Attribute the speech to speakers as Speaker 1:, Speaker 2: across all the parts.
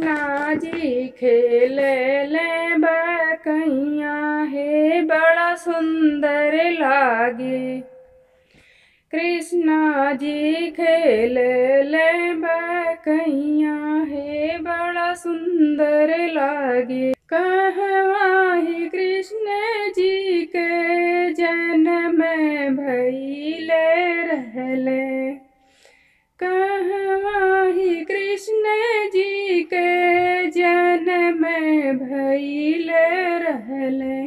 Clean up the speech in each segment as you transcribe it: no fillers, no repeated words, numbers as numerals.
Speaker 1: कृष्णा जी खेले ले बकैया हे बड़ा सुंदर लागे। कृष्णा जी खेले ले बकैया हे बड़ा सुंदर लागे। कहवा ही कृष्ण जी के जन्म भइले रहले। कहवा ही कृष्ण जी के जन्म भइले रहले।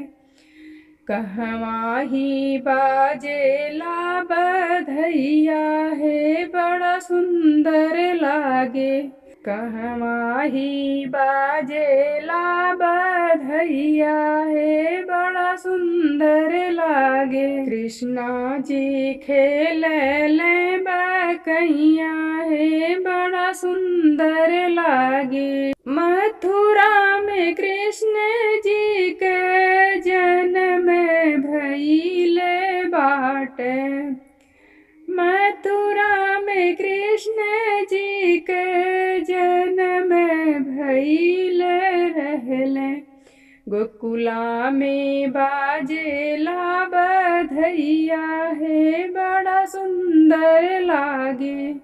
Speaker 1: कहवा ही बाजेला बधैया हे बड़ा सुंदर लागे। कहवा ही बाजेला बधैया हे बड़ा सुंदर लागे। कृष्णा जी खेले ले बकैया हे बड़ा सुंदर लागे। मथुरा में कृष्ण जी के जन्म भइले बाटे। मथुरा में कृष्ण जी के जन्म भइले रहले। गोकुला में बाजेला बधैया हे बड़ा सुंदर लागे।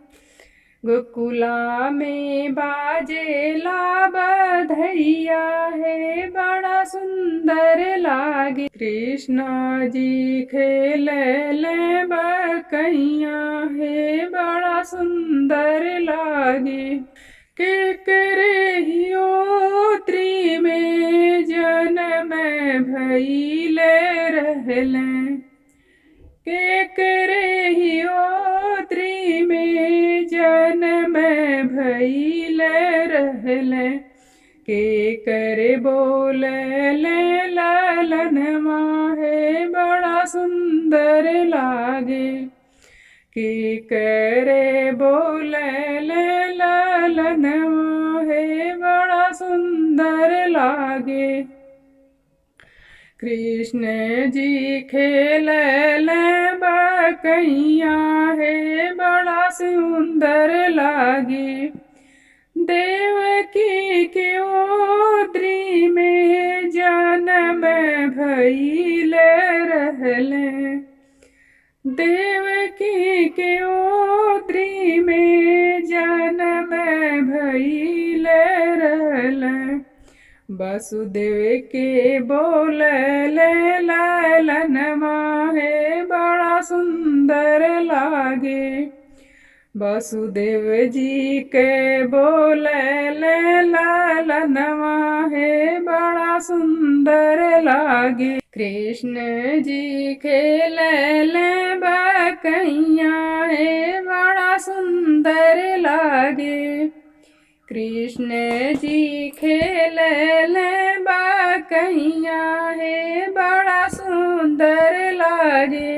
Speaker 1: गोकुला में बाजेला बधैया हे बड़ा सुंदर लागे। कृष्णा जी खेले ले बकैया हे बड़ा सुंदर लागे। केकरे हियोत्री में जन्म भइले रहले। केकरे हियोत्री में जन्म भइले रहले। केकर बोले ले ललनवा हे बड़ा सुंदर लागे। केकर बोले ले ललनवा हे बड़ा सुंदर लागे। कृष्ण जी खेले ले बकैया हे बड़ा सुंदर लागे। देवकी के ओद्री में जन्म भइले रहले। देवकी के ओद्री में जन्म भइले रहले। वसुदेव के बोले ले ललनवा हे बड़ा सुंदर लागे। वसुदेव जी के बोले ले ललनवा हे बड़ा सुंदर लागे। कृष्ण जी खेले ले बकैया हे बड़ा सुंदर लागे। कृष्ण जी खेले ले बकैया हे बड़ा सुंदर लागे।